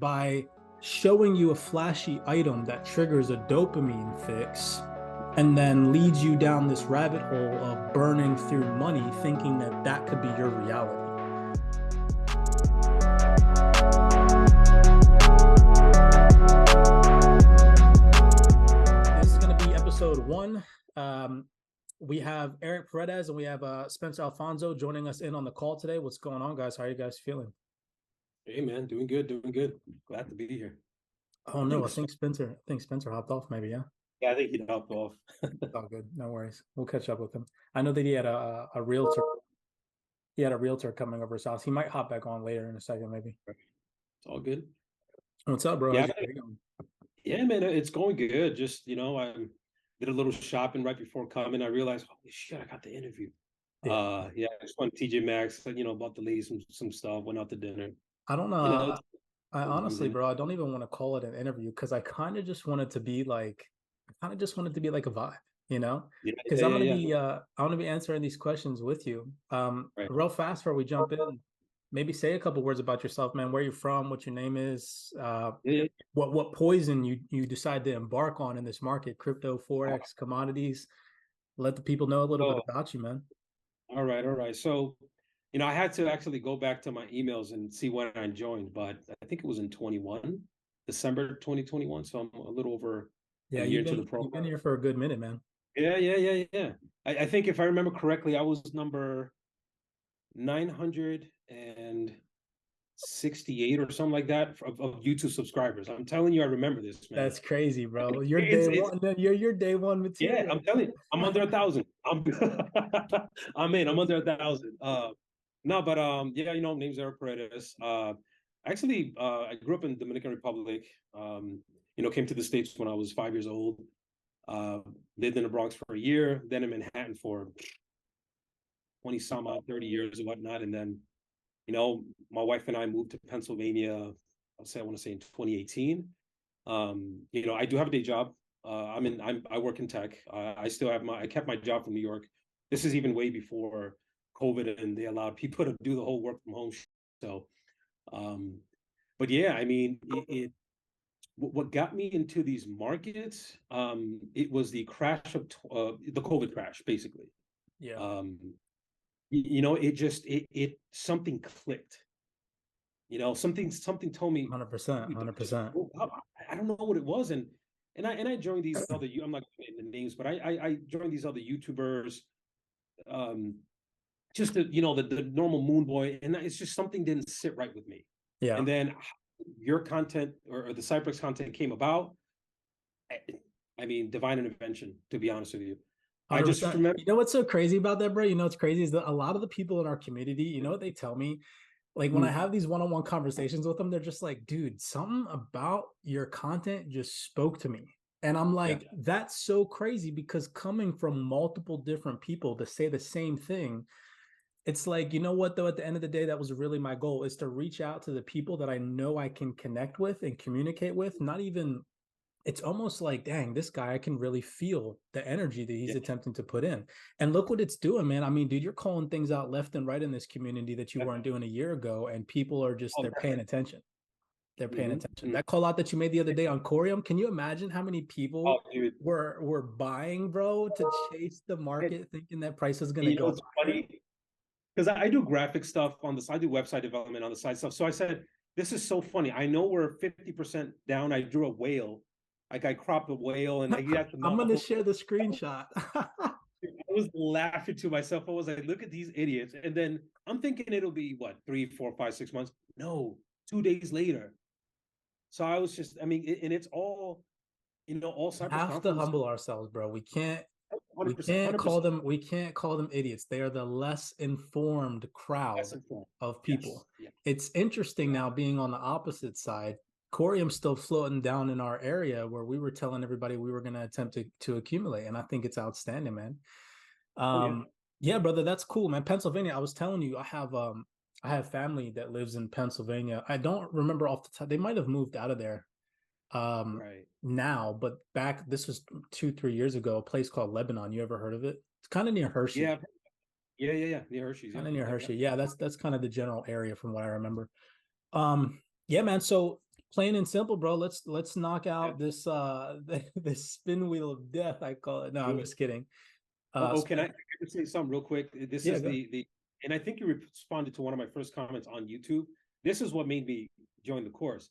by showing you a flashy item that triggers a dopamine fix and then leads you down this rabbit hole of burning through money, thinking that that could be your reality. This is going to be episode 1. We have Eric Paredes and we have Spencer Alfonso joining us in on the call today. What's going on, guys? How are you guys feeling? Hey, man, doing good. Glad to be here. Oh no, I think Spencer hopped off. Maybe, yeah. Yeah, I think he hopped off. It's all good. No worries. We'll catch up with him. I know that he had a realtor. He had a realtor coming over his house. He might hop back on later in a second, maybe. It's all good. What's up, bro? Yeah, man, it's going good. Just, I did a little shopping right before coming. I realized, holy shit, I got the interview. I just went to TJ Maxx, bought the ladies some stuff, went out to dinner. I don't know. I honestly, bro, I don't even want to call it an interview because I kind of just want it to be like, a vibe, because I'm gonna be answering these questions with you. Real fast before we jump in, maybe say a couple words about yourself, man. Where you're from, what your name is, what poison you decide to embark on in this market, crypto, forex, commodities. Let the people know a little bit about you, man. All right. So, I had to actually go back to my emails and see when I joined, but I think it was in December 2021. So I'm a little over a year into the program. You've been here for a good minute, man. Yeah. I think if I remember correctly, I was number 968 or something like that of YouTube subscribers. I'm telling you, I remember this, man. That's crazy, bro. You're day one. You're day one material. Yeah, I'm telling you, I'm under 1,000. I'm under 1,000. No, but name's Eric Paredes. Actually, I grew up in Dominican Republic. Came to the States when I was 5 years old. Lived in the Bronx for a year, then in Manhattan for 20 some odd 30 years or whatnot, and then my wife and I moved to Pennsylvania. I want to say in 2018. I do have a day job. I work in tech. I kept my job from New York. This is even way before COVID, and they allowed people to do the whole work from home. So, but yeah, what got me into these markets, it was the crash of the COVID crash, basically. Yeah. It something clicked. Something told me 100%. I don't know what it was, and I joined these other. I'm not going to name the names, but I joined these other YouTubers. Just the normal moon boy, and it's just something didn't sit right with me. Yeah. And then your content or the CYPRX content came about. Divine intervention, to be honest with you. 100%. I just remember. You know what's so crazy about that, bro? What's crazy is that a lot of the people in our community, what they tell me? Like when I have these one-on-one conversations with them, they're just like, dude, something about your content just spoke to me. And I'm like, that's so crazy, because coming from multiple different people to say the same thing, it's like, you know what, though, at the end of the day, that was really my goal, is to reach out to the people that I know I can connect with and communicate with. It's almost like, dang, this guy, I can really feel the energy that he's attempting to put in. And look what it's doing, man. Dude, you're calling things out left and right in this community that you weren't doing a year ago, and people are just, they're paying attention. They're paying attention. That call out that you made the other day on Corium, can you imagine how many people were buying, bro, to chase the market, thinking that price is going to go? It's funny, because I do graphic stuff on the side, I do website development on the side stuff. So I said, this is so funny. I know we're 50% down. I drew a whale. Like I cropped a whale, and I'm going to share the screenshot. I was laughing to myself. I was like, look at these idiots. And then I'm thinking it'll be what, 3, 4, 5, 6 months? No, 2 days later. So I was just, and it's all, all cyber. We have to humble ourselves, bro. We can't call them idiots. They are the less informed crowd of people. Yes. It's interesting now being on the opposite side. Corium's still floating down in our area where we were telling everybody we were going to attempt to accumulate. And I think it's outstanding, man. Yeah, brother, that's cool, man. Pennsylvania, I was telling you, I have family that lives in Pennsylvania. I don't remember off the top. They might have moved out of there now, but this was 2-3 years ago, a place called Lebanon. You ever heard of it? It's kind of near Hershey. Yeah. Near Hershey. Kind of near Hershey. Yeah, that's kind of the general area from what I remember. Yeah, man. So plain and simple, bro. Let's knock out this this spin wheel of death, I call it. No, I'm just kidding. Can I say something real quick? This Yeah, is the and I think you responded to one of my first comments on YouTube. This is what made me join the course.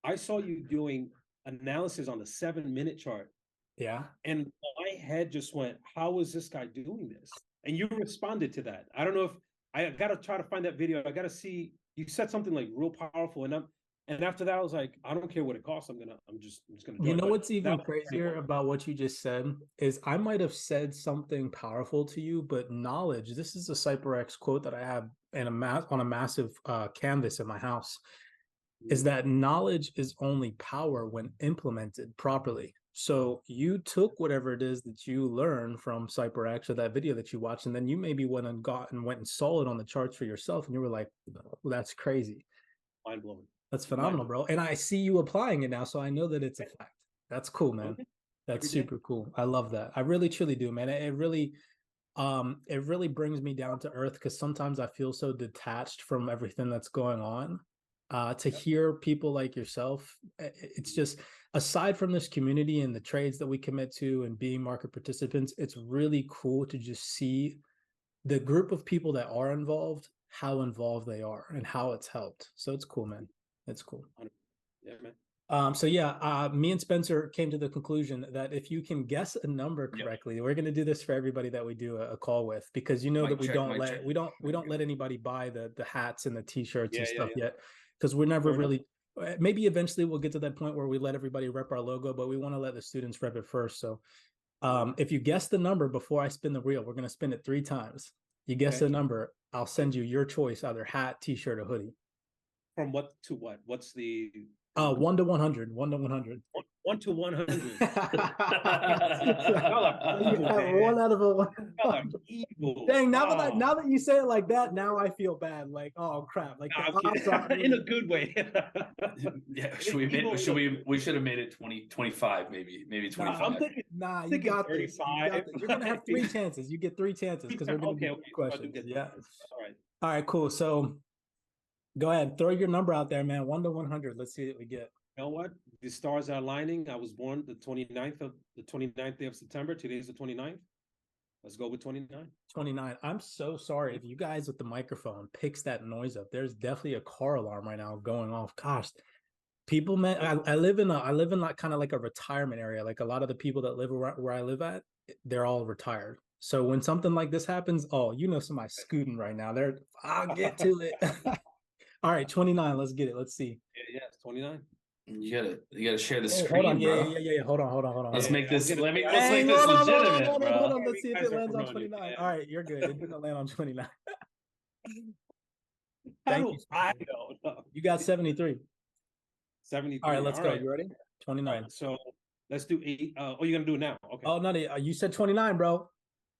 I saw you doing analysis on the 7-minute chart, yeah. and my head just went, "How is this guy doing this?" And you responded to that. I don't know if I got to try to find that video. I got to see. You said something like real powerful, and after that, I was like, I don't care what it costs. I'm just gonna You join. know But what's even crazier about what you just said is I might have said something powerful to you, but knowledge. This is a CYPRX quote that I have in on a massive canvas in my house. Is that knowledge is only power when implemented properly. So you took whatever it is that you learned from CypherX or that video that you watched, and then you maybe went and saw it on the charts for yourself, and you were like, well, "That's crazy, mind blowing. that's phenomenal, bro." And I see you applying it now, so I know that it's a fact. That's cool, man. Okay. That's super cool. I love that. I really truly do, man. It really brings me down to earth because sometimes I feel so detached from everything that's going on. To hear people like yourself, it's just aside from this community and the trades that we commit to and being market participants, it's really cool to just see the group of people that are involved, how involved they are and how it's helped. So it's cool, man. It's cool. Yeah, man. So yeah, me and Spencer came to the conclusion that if you can guess a number correctly, we're going to do this for everybody that we do a call with, because you know that we don't let anybody buy the hats and the t-shirts and stuff yet, because we're never really. Maybe eventually we'll get to that point where we let everybody rep our logo, but we want to let the students rep it first. So if you guess the number before I spin the wheel, we're going to spin it 3 times. You guess the number, I'll send you your choice, either hat, t-shirt, or hoodie. From what to what? What's the 1 to 100. 1 to 100. 1 to 100. You have 1 out of a 100. Dang! Now that you say it like that, now I feel bad. Like, oh crap! Like in a good way. Yeah, we should have made it 25, maybe 25. I'm thinking, you got 35. You're gonna have 3 chances. You get 3 chances because we're gonna do questions. Yeah. All right. Cool. So go ahead, throw your number out there, man. 1 to 100. Let's see what we get. You know what? The stars are aligning. I was born the 29th day of September. Today's the 29th. Let's go with 29. 29. I'm so sorry if you guys with the microphone picks that noise up. There's definitely a car alarm right now going off. Gosh, people, man, I live in like kind of like a retirement area. Like a lot of the people that live where I live at, they're all retired. So when something like this happens, somebody's scooting right now. I'll get to it. All right, 29. Let's get it. Let's see. Yeah, it's 29. You gotta share the screen, hold on. bro. Yeah. Hold on. Let's make this legitimate, Hold bro. on. Let's see if it lands on 29. All right, you're good. It didn't land on 29. Thank you. I know. You got 73. 73. All right, let's go. You ready? 29. Right, so let's do 8. You're gonna do it now. Okay. Oh no, you said 29, bro.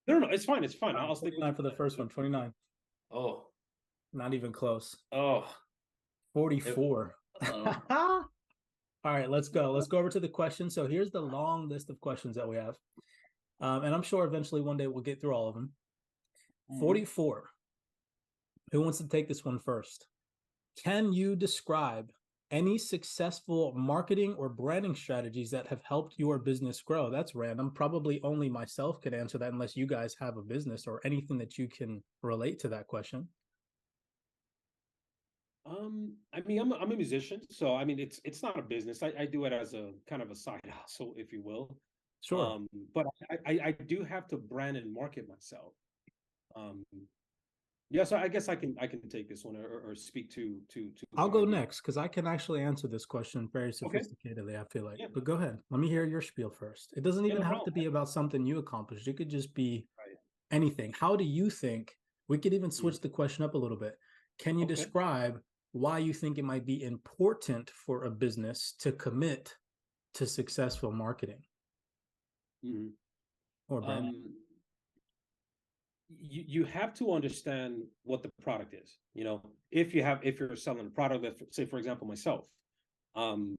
No, it's fine. I'll stick 29 for the first one. 29. Oh, not even close. Oh, 44. All right, let's go. Let's go over to the questions. So here's the long list of questions that we have. And I'm sure eventually one day we'll get through all of them. 44. Who wants to take this one first? Can you describe any successful marketing or branding strategies that have helped your business grow? That's random. Probably only myself could answer that unless you guys have a business or anything that you can relate to that question. I mean, I'm a musician, so I mean, it's not a business. I do it as a kind of a side hustle, if you will. Sure. But I do have to brand and market myself. Yeah, so I guess I can take this one or speak to. I'll go next because I can actually answer this question very sophisticatedly. I feel like, but go ahead. Let me hear your spiel first. It doesn't even have to be about something you accomplished. It could just be anything. How do you think? We could even switch the question up a little bit. Can you describe why you think it might be important for a business to commit to successful marketing or branding? You have to understand what the product is. You know, if you're selling a product that, say, for example, myself, I'm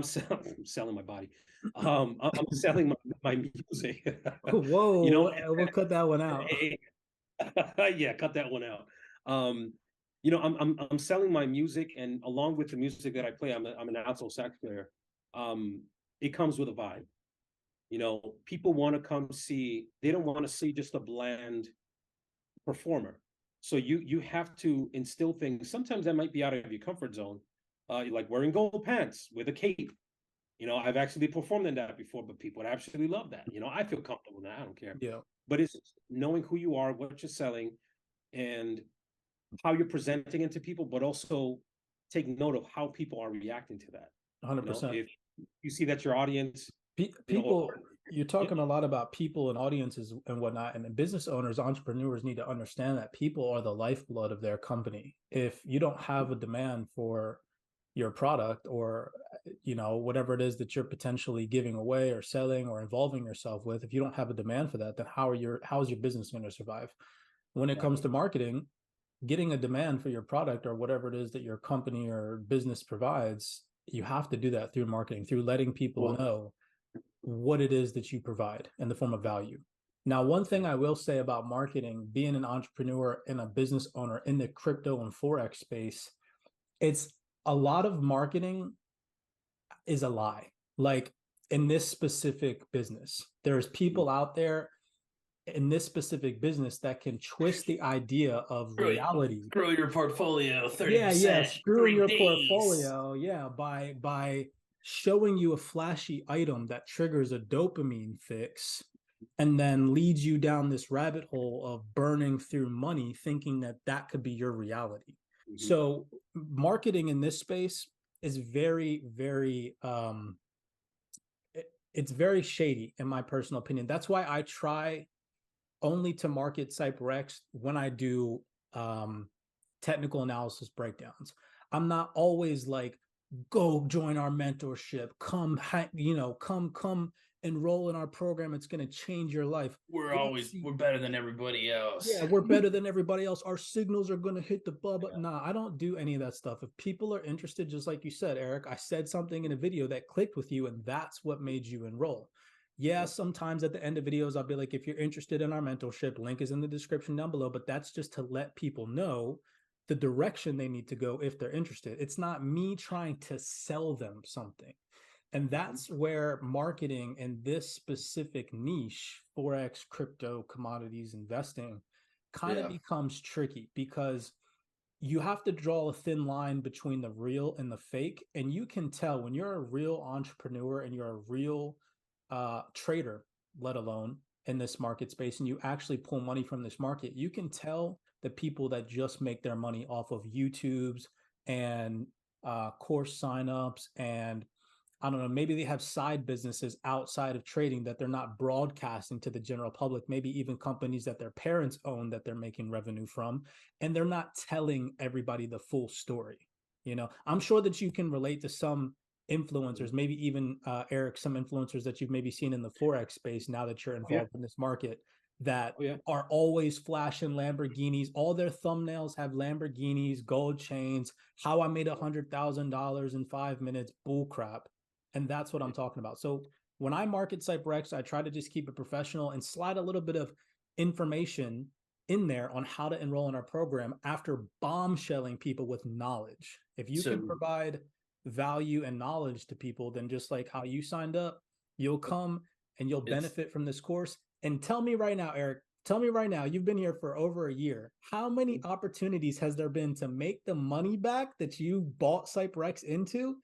selling my body. I'm selling my music. Whoa, we'll cut that one out. Yeah, cut that one out. I'm selling my music, and along with the music that I play, I'm an alto sax player. It comes with a vibe. People want to come see. They don't want to see just a bland performer. So you have to instill things. Sometimes that might be out of your comfort zone, like wearing gold pants with a cape. I've actually performed in that before, but people would absolutely love that. I feel comfortable in that. I don't care. Yeah. But it's knowing who you are, what you're selling, and how you're presenting it to people, but also take note of how people are reacting to that. 100%. If you see that your audience, people, you're talking a lot about people and audiences and whatnot, and business owners, entrepreneurs need to understand that people are the lifeblood of their company. If you don't have a demand for your product, or whatever it is that you're potentially giving away or selling or involving yourself with, if you don't have a demand for that, then how is your business going to survive? When it comes to marketing, getting a demand for your product or whatever it is that your company or business provides, you have to do that through marketing, through letting people know what it is that you provide in the form of value. Now, one thing I will say about marketing, being an entrepreneur and a business owner in the crypto and forex space, it's a lot of marketing is a lie. Like, in this specific business, there's people out there in this specific business that can twist the idea of reality. Grow your portfolio 30%. Screw your portfolio. Yeah, by showing you a flashy item that triggers a dopamine fix and then leads you down this rabbit hole of burning through money, thinking that that could be your reality. So marketing in this space is very, very it's very shady in my personal opinion. That's why I try only to market CYPRX when I do technical analysis breakdowns. I'm not always like, go join our mentorship, come enroll in our program, it's going to change your life. We're better than everybody else. Yeah, we're better than everybody else. Our signals are going to hit the bubble. Nah, I don't do any of that stuff. If people are interested, just like you said, Eric, I said something in a video that clicked with you, and that's what made you enroll. Yeah, sometimes at the end of videos, I'll be like, if you're interested in our mentorship, link is in the description down below, but that's just to let people know the direction they need to go if they're interested. It's not me trying to sell them something. And that's where marketing in this specific niche, forex, crypto, commodities, investing, kind of becomes tricky, because you have to draw a thin line between the real and the fake. And you can tell when you're a real entrepreneur and you're a real trader, let alone in this market space, and you actually pull money from this market, you can tell the people that just make their money off of YouTubes and course signups, and I don't know, maybe they have side businesses outside of trading that they're not broadcasting to the general public, maybe even companies that their parents own that they're making revenue from, and they're not telling everybody the full story. I'm sure that you can relate to some influencers, maybe even Eric, some influencers that you've maybe seen in the forex space now that you're involved in this market, that are always flashing Lamborghinis. All their thumbnails have Lamborghinis, gold chains, how I made $100,000 in 5 minutes, bull crap. And that's what I'm talking about. So when I market CYPRX, I try to just keep it professional and slide a little bit of information in there on how to enroll in our program after bombshelling people with knowledge. If you can provide value and knowledge to people, then just like how you signed up, you'll come and you'll benefit from this course. And tell me right now, Eric, you've been here for over a year. How many opportunities has there been to make the money back that you bought CYPRX into?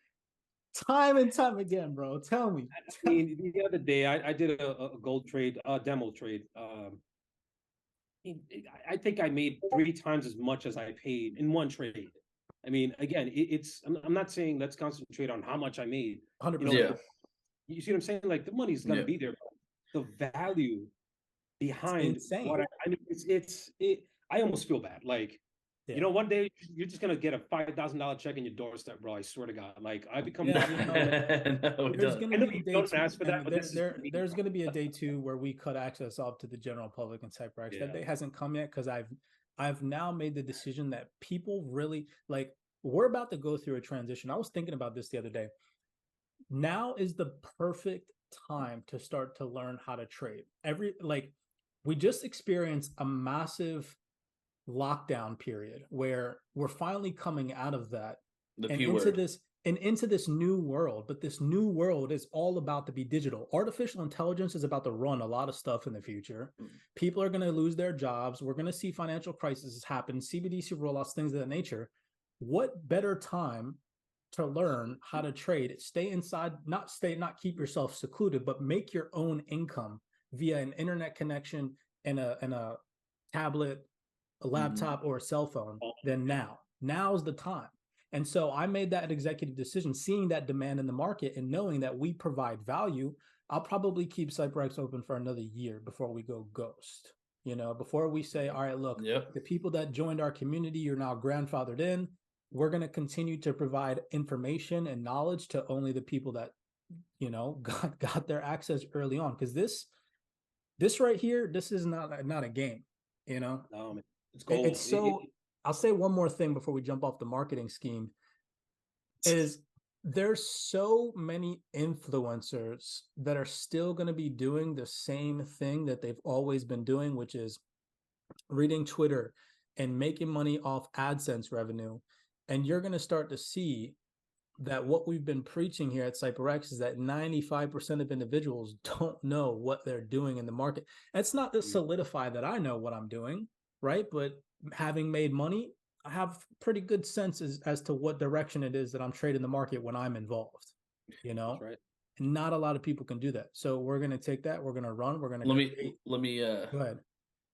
Time and time again, bro. Tell me. I mean, the other day I did a gold trade, demo trade. I think I made 3 times as much as I paid in one trade. I mean, again, I'm not saying let's concentrate on how much I made. 100%. You see what I'm saying? Like, the money's gonna be there. The value behind what I mean, I almost feel bad. Like, one day you're just gonna get a $5,000 check in your doorstep, bro. I swear to God. Like, I become. There's gonna be a day don't ask for that, but there's gonna be a day 2 where we cut access off to the general public in CYPRX. That day hasn't come yet, because I've now made the decision that people really like. We're about to go through a transition. I was thinking about this the other day. Now is the perfect time to start to learn how to trade. We just experienced a massive lockdown period where we're finally coming out of that The and P into word. this new world. But this new world is all about to be digital. Artificial intelligence is about to run a lot of stuff in the future. People are going to lose their jobs. We're going to see financial crises happen, CBDC rollouts, things of that nature. What better time to learn how to trade, stay inside, not keep yourself secluded, but make your own income via an internet connection and a tablet, a laptop, or a cell phone than now. Now's the time. And so I made that executive decision, seeing that demand in the market and knowing that we provide value. I'll probably keep CYPRX open for another year before we go ghost. Before we say, all right, look, the people that joined our community, you're now grandfathered in. We're going to continue to provide information and knowledge to only the people that, got their access early on. Because this right here, this is not a game, No, man. It's gold. It's so. I'll say one more thing before we jump off the marketing scheme. Is there's so many influencers that are still going to be doing the same thing that they've always been doing, which is reading Twitter and making money off AdSense revenue. And you're going to start to see that what we've been preaching here at CYPRX is that 95% of individuals don't know what they're doing in the market. It's not to solidify that I know what I'm doing, right? But having made money, I have pretty good sense as to what direction it is that I'm trading the market when I'm involved, That's right. And not a lot of people can do that. So we're going to take that. We're going to run. We're going to go ahead.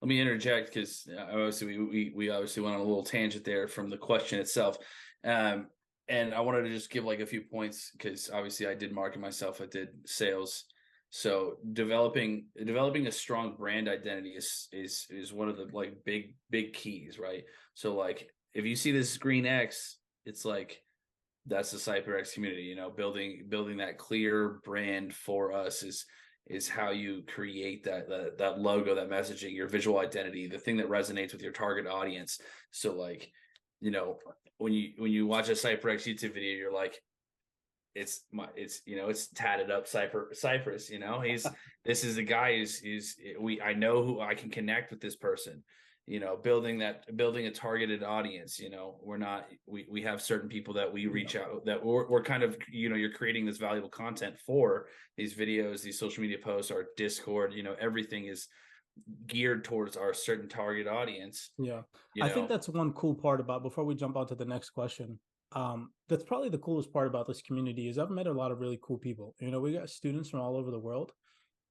Let me interject because obviously we obviously went on a little tangent there from the question itself. And I wanted to just give like a few points because obviously I did market myself. I did sales. So developing a strong brand identity is one of the like big keys, right? So like if you see this green X, it's like that's the CYPRX community, building that clear brand for us is how you create that logo, that messaging, your visual identity, the thing that resonates with your target audience. So like, when you watch a CYPRX YouTube video, you're like, it's tatted up Cypress, this is the guy I know who I can connect with this person, building a targeted audience. We have certain people that we reach out that we're kind of, you're creating this valuable content for these videos, these social media posts, our Discord, everything is geared towards our certain target audience. I think that's one cool part about, before we jump on to the next question, that's probably the coolest part about this community is I've met a lot of really cool people. We got students from all over the world,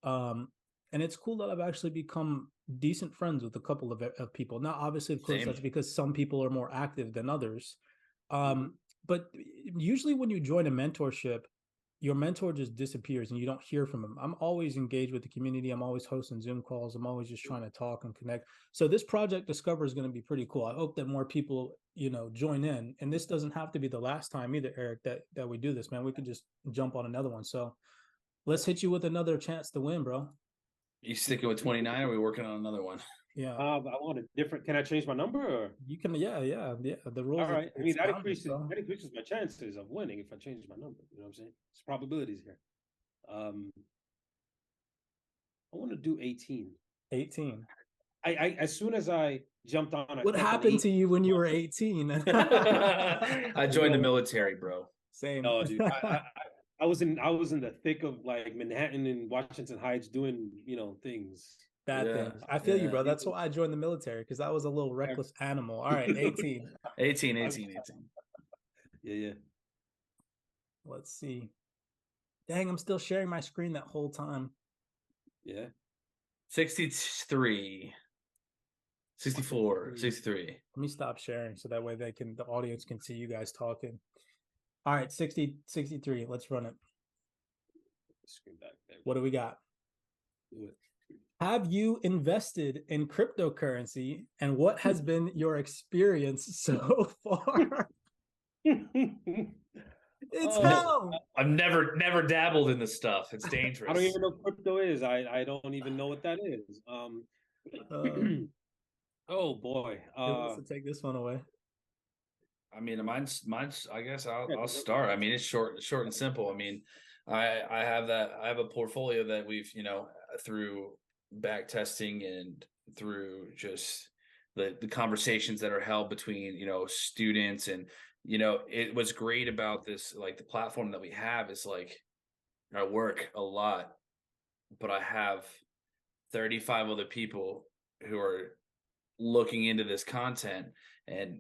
and it's cool that I've actually become decent friends with a couple of people. Now obviously, of course, that's because some people are more active than others, but usually when you join a mentorship, your mentor just disappears and you don't hear from him. I'm always engaged with the community. I'm always hosting Zoom calls. I'm always just trying to talk and connect. So this Project Discover is going to be pretty cool. I hope that more people, join in. And this doesn't have to be the last time either, Eric, that we do this, man. We could just jump on another one. So let's hit you with another chance to win, bro. You sticking with 29 or are we working on another one? Yeah. I want a different. Can I change my number? Or? You can. Yeah. The rules. All right. I mean, that increases my chances of winning if I change my number. You know what I'm saying? It's probabilities here. I want to do 18. 18. I as soon as I jumped on. What happened to you when you were 18? I joined the military, bro. Same. No, dude. I was in the thick of like Manhattan and Washington Heights doing things. Bad things. I feel you, bro. That's why I joined the military, because I was a little reckless animal. All right, 18. 18. Yeah. Let's see. Dang, I'm still sharing my screen that whole time. Yeah. 63. 64. 63. Let me stop sharing so that way the audience can see you guys talking. All right, 63. Let's run it. Screen back there. What do we got? Do it. Have you invested in cryptocurrency, and what has been your experience so far? It's hell. I've never dabbled in this stuff. It's dangerous. I don't even know what crypto is. I don't even know what that is. Oh boy. Who wants to take this one away? I mean, mine's. I guess I'll start. I mean, it's short and simple. I mean, I have a portfolio that we've through back testing and through just the conversations that are held between, you know, students. And, you know, it was great about this, like the platform that we have is like, I work a lot, but I have 35 other people who are looking into this content and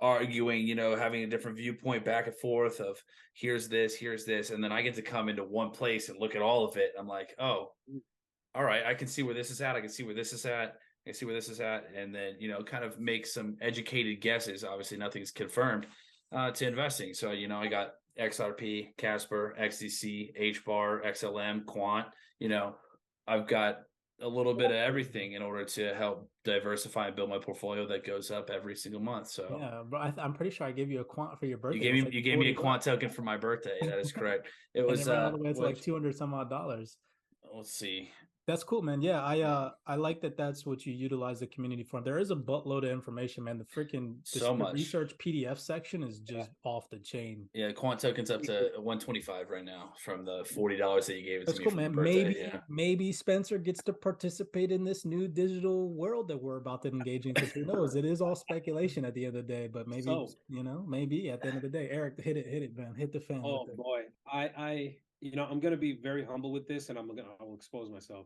arguing, you know, having a different viewpoint back and forth of here's this, and then I get to come into one place and look at all of it. I'm like, oh, all right, I can see where this is at. I can see where this is at. I can see where this is at. And then, you know, kind of make some educated guesses. Obviously, nothing's confirmed to investing. So, you know, I got XRP, Casper, XDC, HBAR, XLM, Quant. You know, I've got a little bit of everything in order to help diversify and build my portfolio that goes up every single month. So yeah, but I'm pretty sure I gave you a quant for your birthday. You gave me a quant token for my birthday. That is correct. It was and it ran all the way to like 200 some odd dollars. Let's see. That's cool, man. Yeah, I like that. That's what you utilize the community for. There is a buttload of information, man. The freaking so much research PDF section is just off the chain. Yeah, quant tokens up to 125 right now from the $40 that you gave it That's to me. Cool, for man. Maybe Spencer gets to participate in this new digital world that we're about to engage in. Because who knows? It is all speculation at the end of the day. But maybe you know, maybe at the end of the day, Eric, hit it, man. Hit the fan. Oh boy, I you know, I'm gonna be very humble with this, and I will expose myself.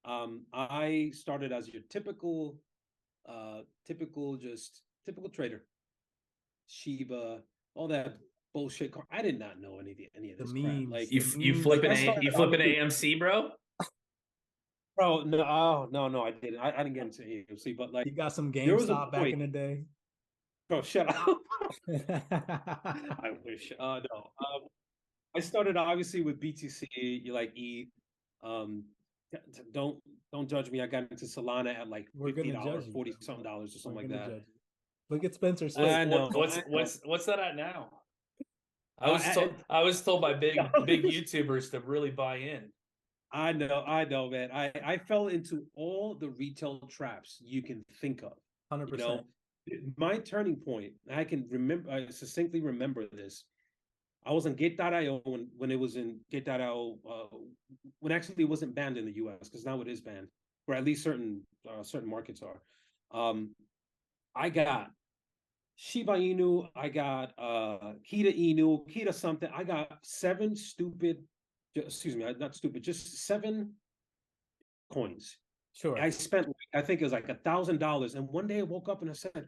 I started as your typical trader. Shiba, all that bullshit. I did not know any of this crap. Like you flipping AMC, bro. Bro, no, I didn't. I didn't get into AMC, but like you got some GameStop back in the day. Bro, shut up. I wish. No. I started obviously with BTC. You like ETH. Don't judge me. I got into Solana at like $50, $40-something or something like that. Look at Spencer's. I know. What's that at now? I was told by big YouTubers to really buy in. I know, man. I fell into all the retail traps you can think of. 100%. You know, my turning point, I succinctly remember this. I was on Gate.io when it was in Gate.io, when actually it wasn't banned in the US, because now it is banned, or at least certain markets are. I got Shiba Inu, I got Kita Inu, Kita something. I got seven coins. Sure. I spent, I think it was like $1,000. And one day I woke up and I said, what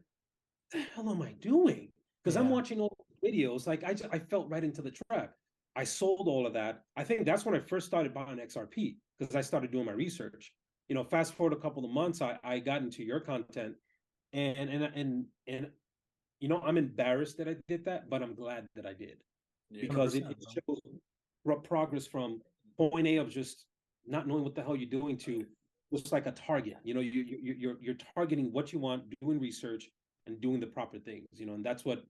the hell am I doing? Because I'm watching all the videos. Like I felt right into the trap. I sold all of that. I think that's when I first started buying XRP, because I started doing my research. You know, fast forward a couple of months, I got into your content, and you know, I'm embarrassed that I did that, but I'm glad that I did, because it shows progress from point A of just not knowing what the hell you're doing to just like a target. You know, you're targeting what you want, doing research, and doing the proper things. You know, and that's what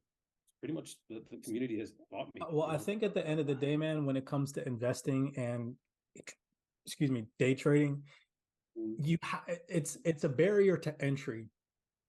pretty much the community has taught me. Well, I think at the end of the day, man, when it comes to investing and day trading, it's a barrier to entry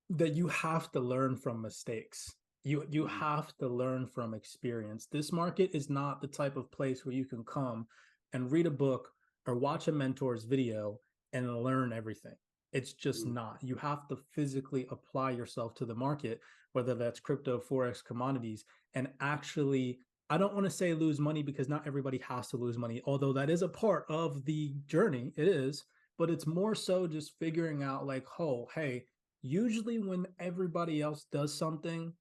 that you have to learn from mistakes. You have to learn from experience. This market is not the type of place where you can come and read a book or watch a mentor's video and learn everything. It's just not. You have to physically apply yourself to the market, whether that's crypto, forex, commodities, and actually, I don't want to say lose money, because not everybody has to lose money, although that is a part of the journey. It is, but it's more so just figuring out like, oh, hey, usually when everybody else does something,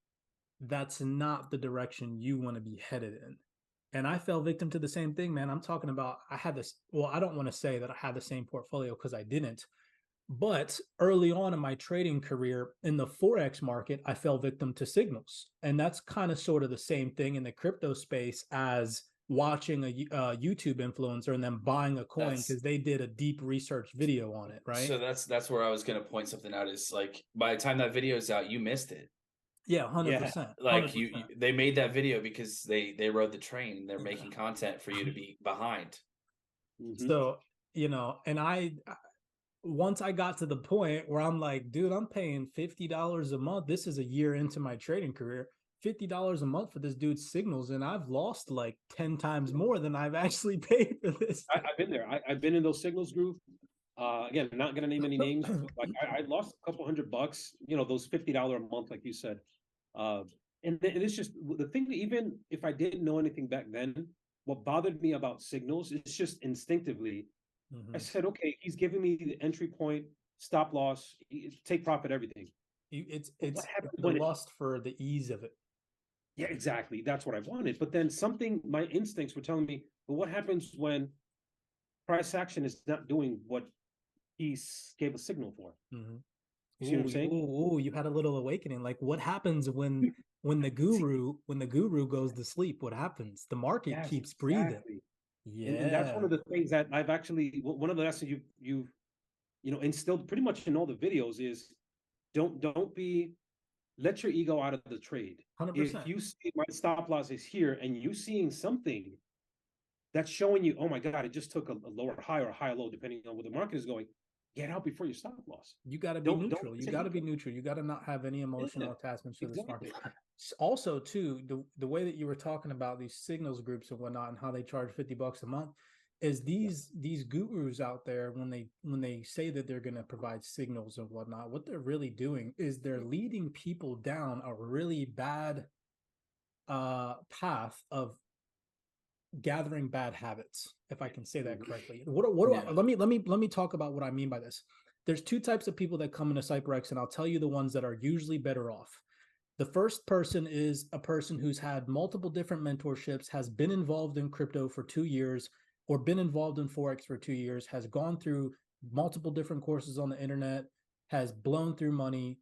that's not the direction you want to be headed in. And I fell victim to the same thing, man. I'm talking about, I had this, well, I don't want to say that I had the same portfolio, because I didn't. But early on in my trading career in the forex market, I fell victim to signals. And that's kind of sort of the same thing in the crypto space as watching a YouTube influencer and then buying a coin because they did a deep research video on it, right? So that's where I was going to point something out, is like, by the time that video is out, you missed it. Yeah, 100%. Like 100%. They made that video because they rode the train, and they're making content for you to be behind. So, you know, and once I got to the point where I'm like, dude, I'm paying $50 a month. This is a year into my trading career. $50 a month for this dude's signals, and I've lost like 10 times more than I've actually paid for this. I've been there. I've been in those signals groups. Again, I'm not gonna name any names, but like I lost a couple $100, you know, those $50 a month, like you said. And it's just the thing that even if I didn't know anything back then, what bothered me about signals is just instinctively, I said, okay, he's giving me the entry point, stop loss, take profit, everything. It's What happens the when lust for the ease of it. yeah, exactly. That's what I wanted. But then something, my instincts were telling me, but what happens when price action is not doing what he gave a signal for? You see what I'm saying? Ooh, you had a little awakening. Like, what happens when the guru goes to sleep? What happens? The market Yes, keeps breathing. exactly. And that's one Yeah, of the things that I've actually, one of the lessons you've instilled pretty much in all the videos is don't be, let your ego out of the trade. If 100%. you see my stop loss is here and you seeing something that's showing you, oh my God, it just took a lower high or a higher low, depending on where the market is going, get out before you stop loss. You got to be Don't neutral. You got to be neutral. You got to not have any emotional attachments to this market. exactly. Also, too, the way that you were talking about these signals groups and whatnot, and how they charge $50 a month, is these gurus out there, when they say that they're going to provide signals and whatnot, what they're really doing is they're leading people down a really bad path of gathering bad habits, if I can say that correctly. Let me talk about what I mean by this. There's two types of people that come into CYPRX, and I'll tell you the ones that are usually better off. The first person is a person who's had multiple different mentorships, has been involved in crypto for 2 years, or been involved in forex for 2 years, has gone through multiple different courses on the internet, has blown through money,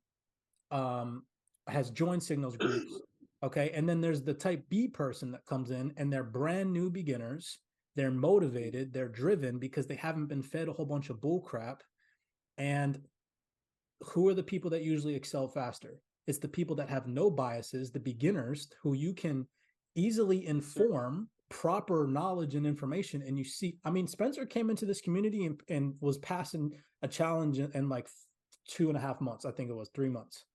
has joined signals groups. Okay. And then there's the type B person that comes in and they're brand new beginners. They're motivated, they're driven because they haven't been fed a whole bunch of bull crap. And who are the people that usually excel faster? It's the people that have no biases, the beginners who you can easily inform proper knowledge and information. And you see, I mean, Spencer came into this community and was passing a challenge in like 2.5 months. I think it was 3 months.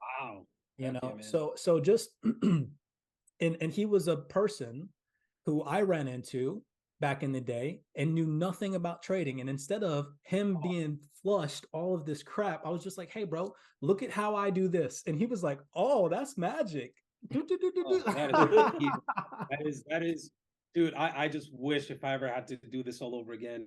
Wow. You know, so just and he was a person who I ran into back in the day and knew nothing about trading. And instead of him being flushed all of this crap, I was just like, hey, bro, look at how I do this. And he was like, oh, that's magic. That is, dude, I just wish if I ever had to do this all over again,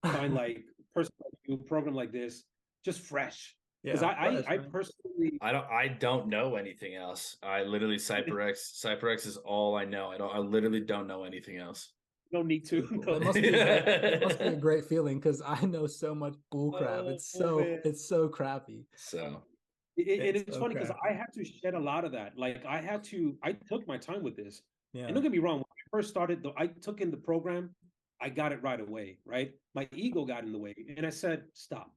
find like person like you, program like this, just fresh. Because I personally, I don't know anything else. I literally CYPRX is all I know. I literally don't know anything else. No need to. Cool. It must be a great feeling because I know so much bull crap. It's so crappy. So it's funny because I had to shed a lot of that. Like I took my time with this. Yeah. And don't get me wrong, when I first started, I took in the program, I got it right away, right? My ego got in the way. And I said, stop.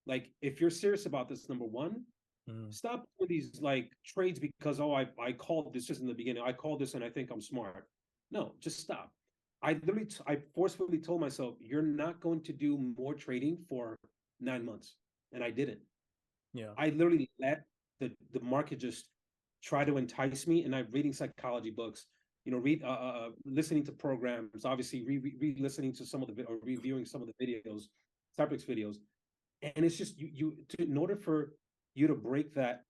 Like, if you're serious about this, number one, stop with these like trades because, oh, I called this just in the beginning. I called this and I think I'm smart. No, just stop. I forcefully told myself, you're not going to do more trading for 9 months. And I didn't. Yeah. I literally let the market just try to entice me. And I'm reading psychology books, listening to programs, obviously re-listening to some of the, or reviewing some of the videos, CYPRX videos. And it's just in order for you to break that,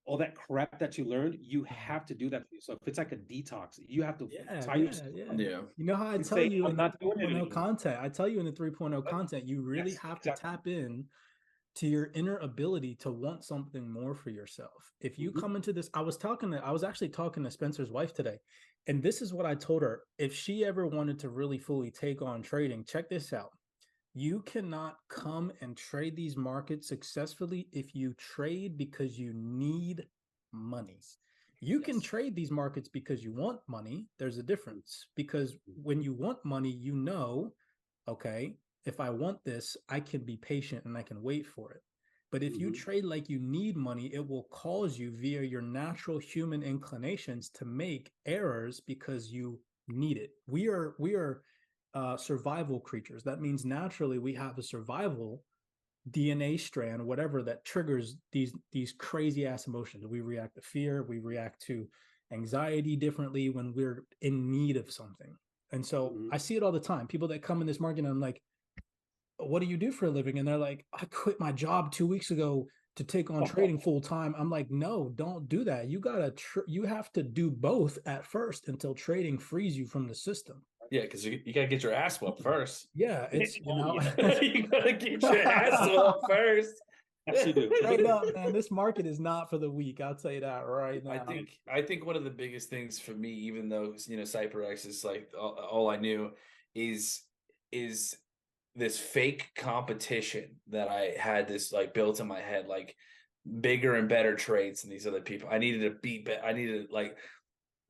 all that crap that you learned, you have to do that for yourself. It's like a detox. You have to tie yourself. You know how I tell you in the 3.0 content, I tell you in the 3.0 content, you really have to tap in to your inner ability to want something more for yourself. If you come into this, I was actually talking to Spencer's wife today, and this is what I told her. If she ever wanted to really fully take on trading, check this out. You cannot come and trade these markets successfully if you trade because you need money. You can trade these markets because you want money. There's a difference, because when you want money, you know, okay, if I want this, I can be patient and I can wait for it. But if you trade like you need money, it will cause you via your natural human inclinations to make errors because you need it. We are survival creatures. That means naturally we have a survival DNA strand, whatever, that triggers these crazy ass emotions. We react to fear, we react to anxiety differently when we're in need of something. And so I see it all the time. People that come in this market and I'm like, what do you do for a living? And they're like, I quit my job 2 weeks ago to take on trading full time. I'm like, no, don't do that. You you have to do both at first until trading frees you from the system. Yeah, because you gotta get your ass whooped first. Yeah, it's you gotta get your ass whooped first. Yes, you do. Straight up, man. This market is not for the weak. I'll tell you that right now. I think one of the biggest things for me, even though CYPRX is like all I knew, is this fake competition that I had this like built in my head, like bigger and better trades than these other people. I needed to beat. I needed like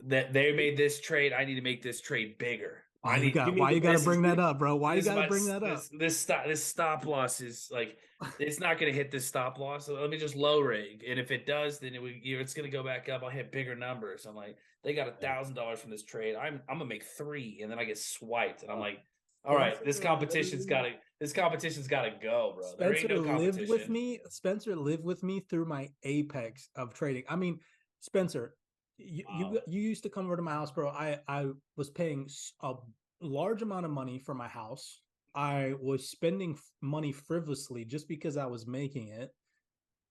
that they made this trade. I need to make this trade bigger. Why you got to bring that up, bro? Why you got to bring that up? This stop loss is like, it's not going to hit this stop loss. So let me just low rig, and if it does, then it's going to go back up. I'll hit bigger numbers. I'm like, they got $1,000 from this trade. I'm gonna make 3, and then I get swiped, and I'm like, all right, this competition's got to go, bro. Spencer lived with me. Spencer lived with me through my apex of trading. I mean, Spencer, you used to come over to my house, bro. I was paying a large amount of money for my house. I was spending money frivolously just because I was making it.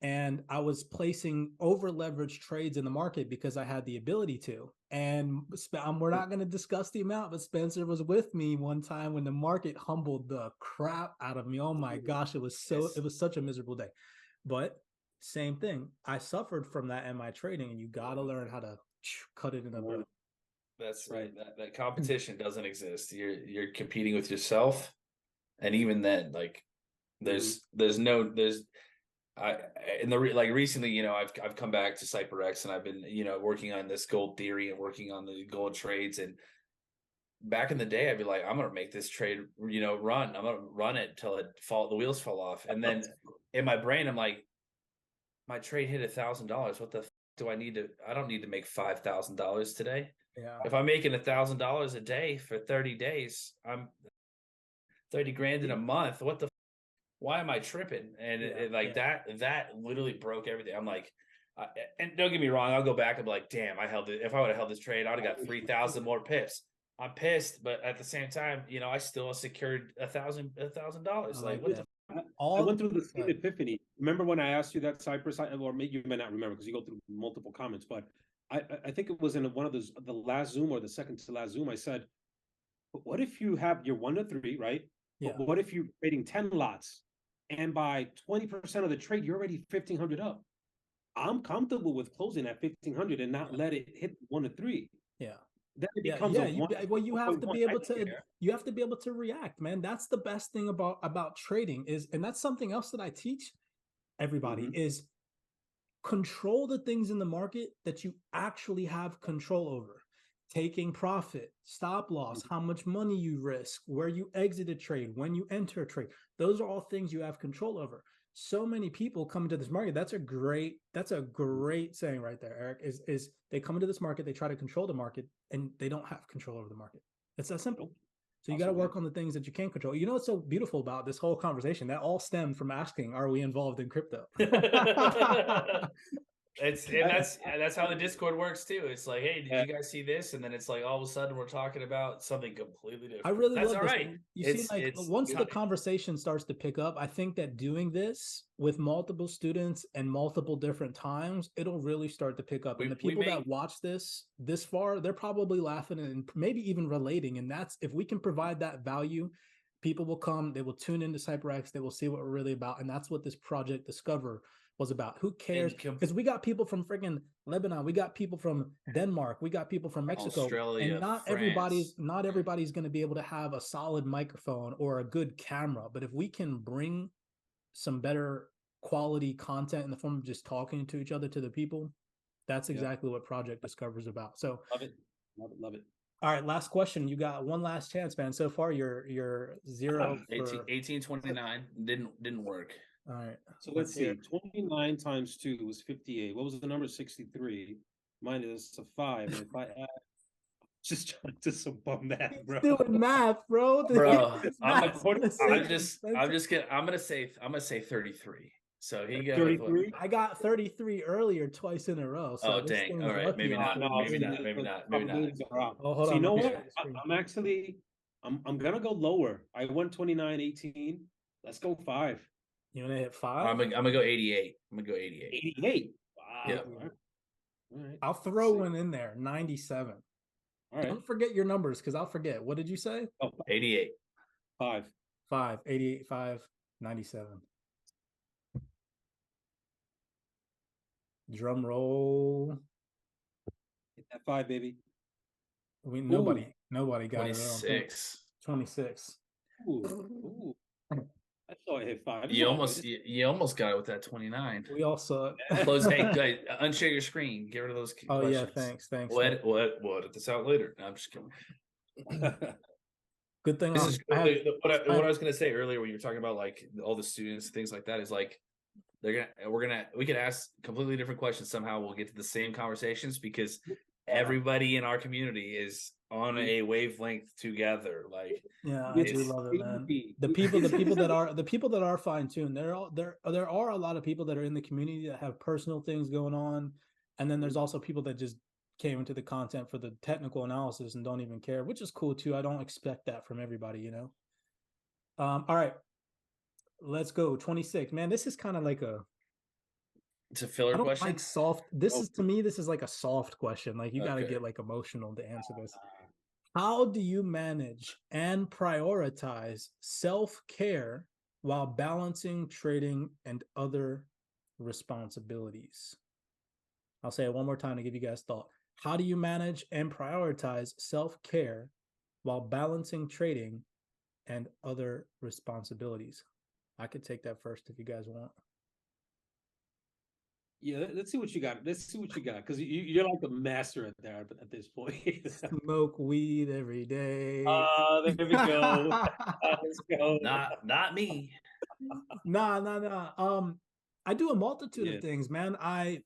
And I was placing over leveraged trades in the market because I had the ability to. And we're not going to discuss the amount, but Spencer was with me one time when the market humbled the crap out of me. Oh my gosh, it was such a miserable day. But same thing. I suffered from that in my trading, and you got to learn how to cut it in a bit. That's right. That competition doesn't exist. You're competing with yourself, and even then, like, recently, I've come back to CYPRX, and I've been, working on this gold theory and working on the gold trades. And back in the day, I'd be like, I'm going to make this trade, run. I'm going to run it till the wheels fall off. And then in my brain, I'm like, my trade hit $1,000. What the do I need to? I don't need to make $5,000 today. Yeah. If I'm making $1,000 a day for 30 days, I'm 30 grand in a month. What the? Why am I tripping? And that literally broke everything. I'm like, and don't get me wrong, I'll go back and be like, damn, if I would have held this trade, I would have got 3,000 more pips. I'm pissed, but at the same time, I still secured $1,000. Like, what the? I went through the same epiphany. Remember when I asked you that, Cypress, or maybe you may not remember because you go through multiple comments, but I think it was in one of those, the last Zoom or the second to last Zoom, I said, what if you have your 1 to 3, right? Yeah. But what if you're trading 10 lots and by 20% of the trade, you're already 1,500 up? I'm comfortable with closing at 1,500 and not let it hit 1 to 3. Yeah. Then it becomes you have to be able to react, man. That's the best thing about trading and that's something else that I teach everybody is control the things in the market that you actually have control over. Taking profit, stop loss, how much money you risk, where you exit a trade, when you enter a trade. Those are all things you have control over. So many people come into this market. That's a great saying right there, Eric, is they come into this market, they try to control the market, and they don't have control over the market. It's that simple. So you got to work on the things that you can control. You know what's so beautiful about this whole conversation? That all stemmed from asking, are we involved in crypto? That's how the Discord works too. It's like, hey, did you guys see this? And then it's like all of a sudden we're talking about something completely different. I really love this. Right. You see, once the conversation starts to pick up, I think that doing this with multiple students and multiple different times, it'll really start to pick up. And the people that watch this far, they're probably laughing and maybe even relating. And that's, if we can provide that value, people will come, they will tune into CYPRX, they will see what we're really about. And that's what this Project Discover was about. Who cares? Because we got people from freaking Lebanon, we got people from Denmark, we got people from Mexico, Australia, and not everybody's going to be able to have a solid microphone or a good camera. But if we can bring some better quality content in the form of just talking to each other, to the people, that's exactly what Project Discover is about. So love it. All right, last question. You got one last chance, man. So far you're 0 for 1829 didn't work. All right. So let's see. 29 times 2 was 58. What was the number? 63. Minus a 5. And if I add, just trying to some bum math, bro. Doing math, bro. I'm gonna say 33. So he got 33. I got 33 earlier, twice in a row. So dang! All right, maybe not. Maybe not. Oh, hold so on. You know what? I'm gonna go lower. I went 29, 18. Let's go 5. You want to hit 5? I'm gonna go 88. I'm gonna go 88. 88. Wow. Yeah. All right. I'll throw one in there. 97. All right. Don't forget your numbers because I'll forget. What did you say? Oh, 88. 5. 5. 88, 5, 97. Drum roll. Hit that 5, baby. Nobody got 26. it. 26. Ooh. I thought I hit 5. You almost got it with that 29. We also Close. Hey, unshare your screen. Get rid of those Oh questions. yeah, thanks. We'll edit this out later. No, I'm just kidding. Good thing. This is what I was gonna say earlier when you were talking about like all the students, things like that, is like we could ask completely different questions. Somehow we'll get to the same conversations because everybody in our community is on a wavelength together. Like, yeah, I do love it, man. The people that are fine tuned. There are a lot of people that are in the community that have personal things going on, and then there's also people that just came into the content for the technical analysis and don't even care, which is cool too. I don't expect that from everybody, you know. All right, let's go. 26. Man, this is kind of like it's a filler question. Like soft. This is like a soft question. Like you got to get like emotional to answer this. How do you manage and prioritize self-care while balancing trading and other responsibilities? I'll say it one more time to give you guys thought. How do you manage and prioritize self-care while balancing trading and other responsibilities? I could take that first if you guys want. Yeah, let's see what you got. Because you're like a master at that at this point. Smoke weed every day. There we go. Let's go. Not me. Nah. I do a multitude of things, man. I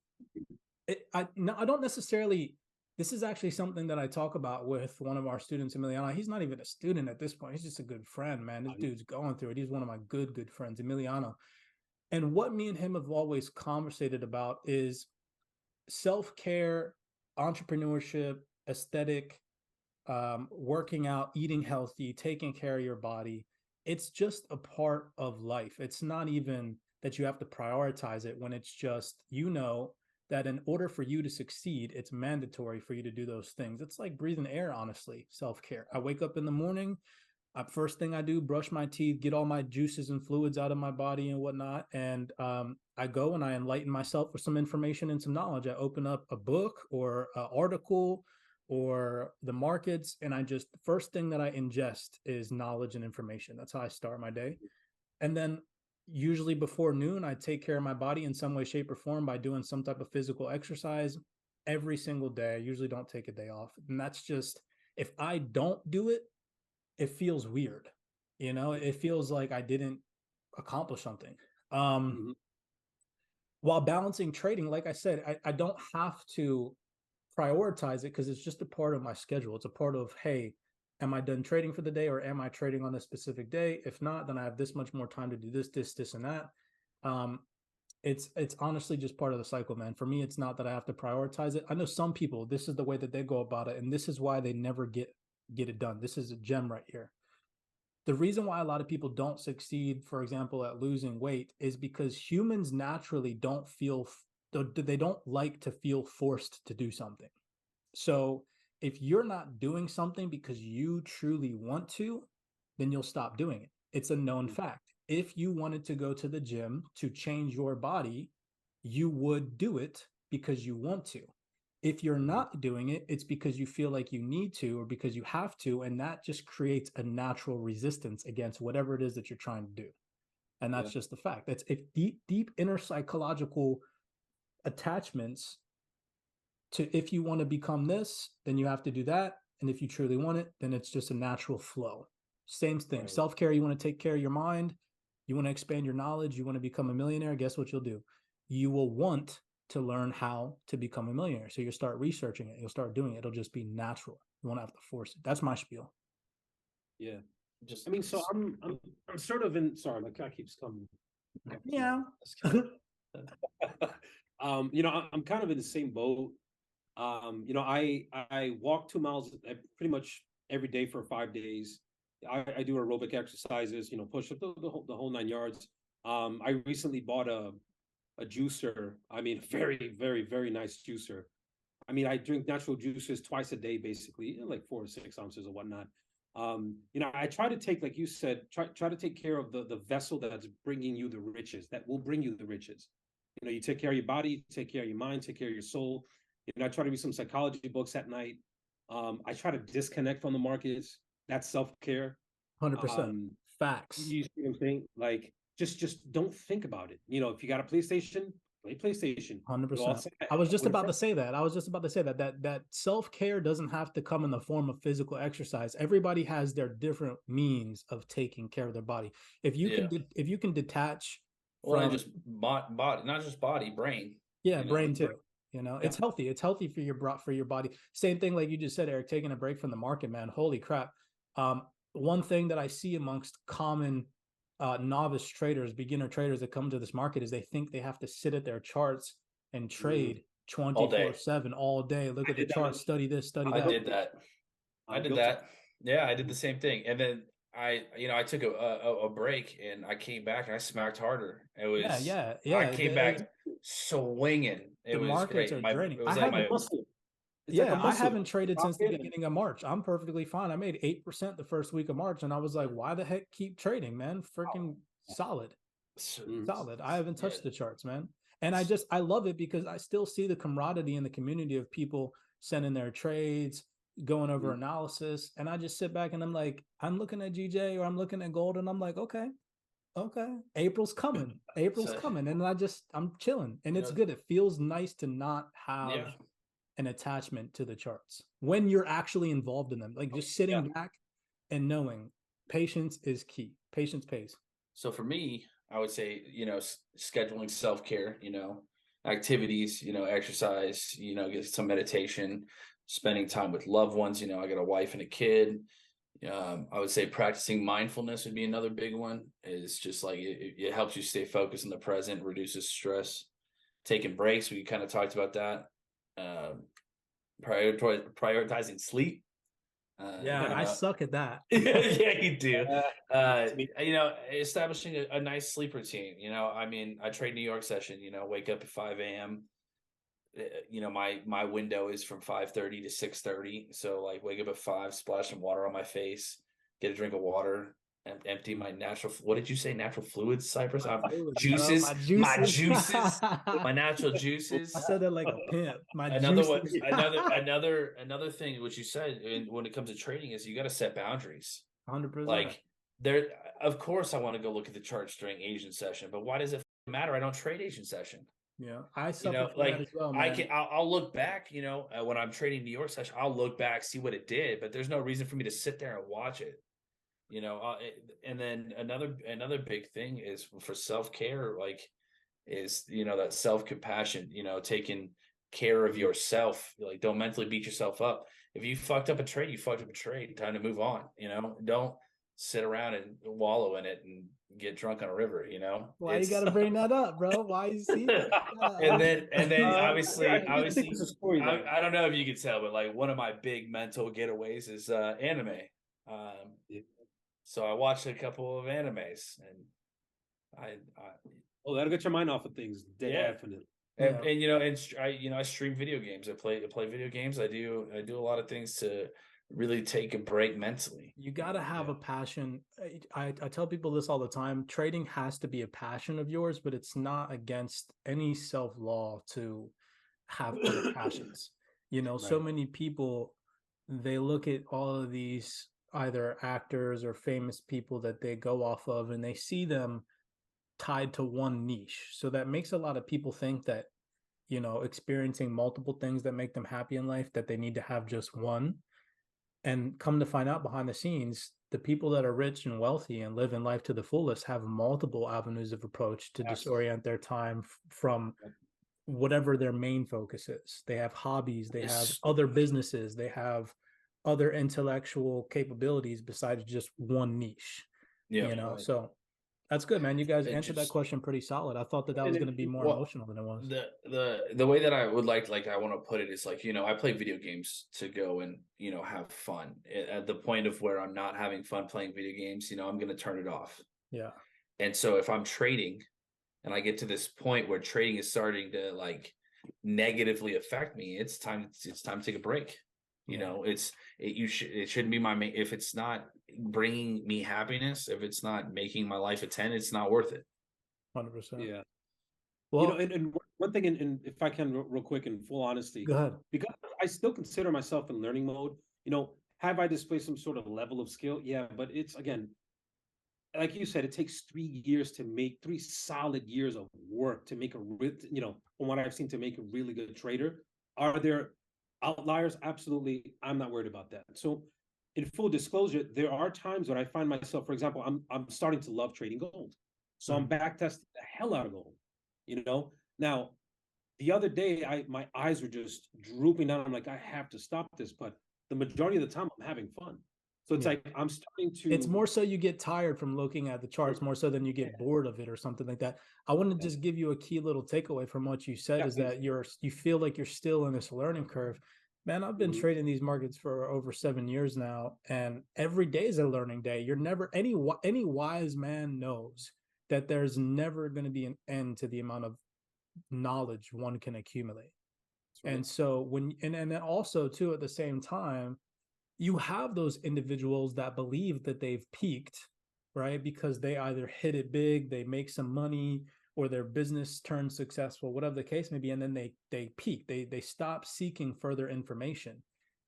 don't necessarily. This is actually something that I talk about with one of our students, Emiliano. He's not even a student at this point. He's just a good friend, man. This dude's going through it. He's one of my good friends, Emiliano. And what me and him have always conversated about is self-care, entrepreneurship, aesthetic, working out, eating healthy, taking care of your body. It's just a part of life. It's not even that you have to prioritize it when it's just, you know, that in order for you to succeed, it's mandatory for you to do those things. It's like breathing air, honestly, self-care. I wake up in the morning, first thing I do, brush my teeth, get all my juices and fluids out of my body and whatnot. And I go and I enlighten myself with some information and some knowledge. I open up a book or an article or the markets, and the first thing that I ingest is knowledge and information. That's how I start my day. And then usually before noon, I take care of my body in some way, shape, or form by doing some type of physical exercise every single day. I usually don't take a day off. And that's just, if I don't do it, it feels weird, you know. It feels like I didn't accomplish something. While balancing trading, like I said, I don't have to prioritize it because it's just a part of my schedule. It's a part of, hey, am I done trading for the day, or am I trading on this specific day? If not, then I have this much more time to do this, and that. It's honestly just part of the cycle, man. For me, it's not that I have to prioritize it. I know some people, this is the way that they go about it, and this is why they never get it done. This is a gem right here. The reason why a lot of people don't succeed, for example, at losing weight is because humans naturally don't like to feel forced to do something. So if you're not doing something because you truly want to, then you'll stop doing it. It's a known fact. If you wanted to go to the gym to change your body, you would do it because you want to. If you're not doing it, it's because you feel like you need to or because you have to, and that just creates a natural resistance against whatever it is that you're trying to do. And that's just the fact. That's deep inner psychological attachments to, if you want to become this, then you have to do that. And if you truly want it, then it's just a natural flow. Same thing. Right. Self-care, you want to take care of your mind, you want to expand your knowledge, you want to become a millionaire, guess what you'll do? You will want to learn how to become a millionaire. So you'll start researching it. You'll start doing it. It'll just be natural. You won't have to force it. That's my spiel. Yeah. So I'm sort of in, sorry, my cat keeps coming. Yeah. I'm kind of in the same boat. I walk 2 miles pretty much every day for 5 days. I do aerobic exercises, push up the whole 9 yards. I recently bought a juicer. I mean, very, very, very nice juicer. I mean, I drink natural juices twice a day, basically, like 4 to 6 ounces or whatnot. I try to take, like you said, try to take care of the vessel that's bringing you the riches, that will bring you the riches. You take care of your body, take care of your mind, take care of your soul. I try to read some psychology books at night. I try to disconnect from the markets. That's self-care. 100%. Facts. You see what I'm saying? Like, just don't think about it. If you got a PlayStation, play PlayStation. 100%. I was just about to say that. That self-care doesn't have to come in the form of physical exercise. Everybody has their different means of taking care of their body. If you can detach not just body, not just body, brain. Yeah, brain too. It's healthy. It's healthy for your body. Same thing like you just said, Eric, taking a break from the market, man. Holy crap. One thing that I see amongst common novice traders, beginner traders that come to this market is they think they have to sit at their charts and trade 24/7 all day. Look at the chart, study this, study that. I did that. Yeah, I did the same thing. And then I took a break and I came back and I smacked harder. It was I came back swinging. The markets are draining. It was like my muscle. I haven't traded since the beginning of March. I'm perfectly fine. I made 8% the first week of March, and I was like, why the heck keep trading, man? Freaking solid. I haven't touched the charts, man. And I love it because I still see the camaraderie in the community of people sending their trades, going over analysis. And I just sit back and I'm like, I'm looking at GJ or I'm looking at gold and I'm like, okay, April's coming. And I'm chilling. And it's good. It feels nice to not have an attachment to the charts when you're actually involved in them, like just sitting back and knowing patience is key. Patience pays. So for me, I would say, scheduling self-care, activities, exercise, get some meditation, spending time with loved ones. I got a wife and a kid. I would say practicing mindfulness would be another big one. Is just like it helps you stay focused in the present, reduces stress. Taking breaks, we kind of talked about that. Prioritizing sleep. I suck at that. Yeah, you do. Establishing a nice sleep routine. I trade New York session. Wake up at 5 a.m. My window is from 5:30 to 6:30. So like wake up at 5, splash some water on my face, get a drink of water, and empty my natural. What did you say? Natural fluids, Cypress? Juices. My juices. My natural juices. I said that like a pimp. Another thing which you said when it comes to trading is you got to set boundaries. 100%. Like of course I want to go look at the charts during Asian session, but why does it matter? I don't trade Asian session. Yeah, I suffer from that as well, man. I'll look back, when I'm trading New York session, I'll look back, see what it did, but there's no reason for me to sit there and watch it. And then another big thing is for self-care, is that self-compassion, taking care of yourself. Like, don't mentally beat yourself up. If you fucked up a trade, you fucked up a trade. Time to move on. Don't sit around and wallow in it and get drunk on a river. Why you gotta bring that up, bro? Why you see that? and then obviously I don't know if you could tell, but like one of my big mental getaways is anime. So I watched a couple of animes, and that'll get your mind off of things. Definitely. And I stream video games. I play video games. I do a lot of things to really take a break mentally. You got to have a passion. I tell people this all the time. Trading has to be a passion of yours, but it's not against any self-law to have other passions. So many people, they look at all of these either actors or famous people that they go off of, and they see them tied to one niche. So that makes a lot of people think that, experiencing multiple things that make them happy in life, that they need to have just one. And come to find out behind the scenes, the people that are rich and wealthy and live in life to the fullest have multiple avenues of approach to disorient their time from whatever their main focus is. They have hobbies, they have other businesses, they have other intellectual capabilities besides just one niche. So That's good, man. You guys answered that question pretty solid. I thought that was going to be more emotional than it was. The way that I would like I want to put it is like, I play video games to go and, have fun. At the point of where I'm not having fun playing video games, I'm going to turn it off. Yeah. And so if I'm trading and I get to this point where trading is starting to like negatively affect me, it's time to take a break. It shouldn't be my main. If it's not bringing me happiness, if it's not making my life a 10, it's not worth it. 100%. Yeah. Well, and one thing, and if I can real quick, in full honesty, go ahead. Because I still consider myself in learning mode. Have I displayed some sort of level of skill? Yeah, but it's, again, like you said, it takes 3 years to make 3 solid years of work to make from what I've seen, to make a really good trader. Are there outliers? Absolutely. I'm not worried about that. So in full disclosure, there are times when I find myself, for example, I'm starting to love trading gold. So I'm back testing the hell out of gold. Now the other day, my eyes were just drooping down. I'm like, I have to stop this. But the majority of the time I'm having fun. So it's like, I'm starting to. It's more so you get tired from looking at the charts more so than you get bored of it or something like that. I want to just give you a key little takeaway from what you said, is that you feel like you're still in this learning curve. Man, I've been trading these markets for over 7 years now, and every day is a learning day. You're never, any wise man knows that there's never going to be an end to the amount of knowledge one can accumulate. Right. And so and then also too, at the same time, you have those individuals that believe that they've peaked, right? Because they either hit it big, they make some money, or their business turns successful, whatever the case may be, and then they peak. They stop seeking further information.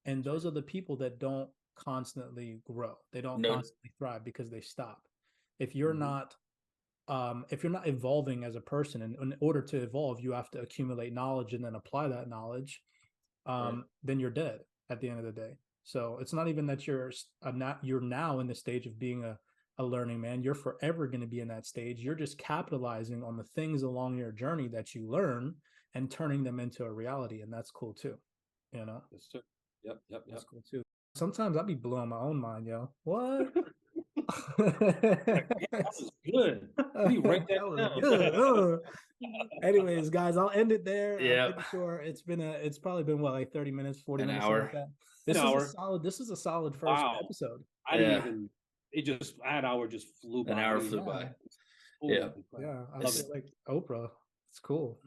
And those are the people that don't constantly grow. They don't constantly thrive because they stop. If you're not evolving as a person, and in order to evolve, you have to accumulate knowledge and then apply that knowledge, then you're dead at the end of the day. So it's not even that you're now in the stage of being a learning man. You're forever going to be in that stage. You're just capitalizing on the things along your journey that you learn and turning them into a reality. And that's cool too. Yes, sir. Yep. That's cool too. Sometimes I'll be blowing my own mind, yo. What? That was good. We write that down. Anyways, guys, I'll end it there. Yeah. I'm pretty sure it's probably been what, like 30 minutes, 40 minutes, hour. Like that. This is a solid first episode. I didn't even. That hour just flew by. An hour flew by. Yeah. I feel like Oprah. It's cool.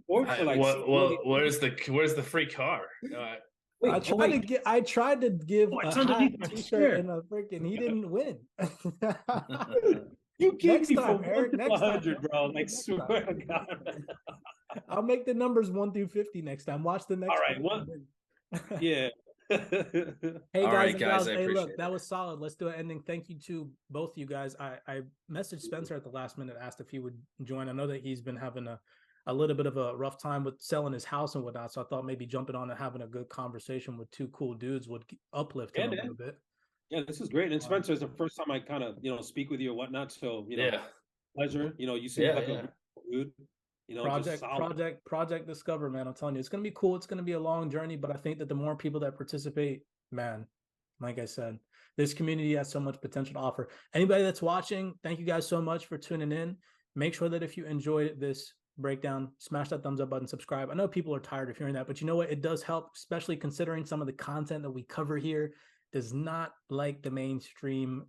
Where's the free car? I tried to give a hat, t-shirt, and a freaking. He didn't win. You gave me time, Eric. Next 100, time, bro. Like, swear to God. I'll make the numbers 1 through 50 next time. Watch the next. All right, one. Yeah. Hey guys, hey, look, that was solid. Let's do an ending. Thank you to both you guys. I messaged Spencer at the last minute, asked if he would join. I know that he's been having a little bit of a rough time with selling his house and whatnot, so I thought maybe jumping on and having a good conversation with 2 cool dudes would uplift him a little bit. Yeah, this is great. And Spencer, it's the first time I kind of speak with you or whatnot. So pleasure. You seem like a dude. Project Discover, man. I'm telling you, it's gonna be cool. It's gonna be a long journey, but I think that the more people that participate, man, like I said, this community has so much potential to offer. Anybody that's watching, thank you guys so much for tuning in. Make sure that if you enjoyed this breakdown, smash that thumbs up button, subscribe. I know people are tired of hearing that, but you know what? It does help, especially considering some of the content that we cover here does not like the mainstream,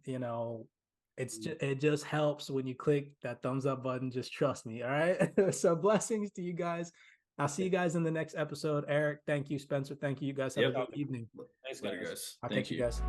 it just helps when you click that thumbs up button. Just trust me. All right. So blessings to you guys. I'll see you guys in the next episode. Eric, thank you. Spencer, thank you. You guys have a good evening. Thanks, guys. I'll catch you guys.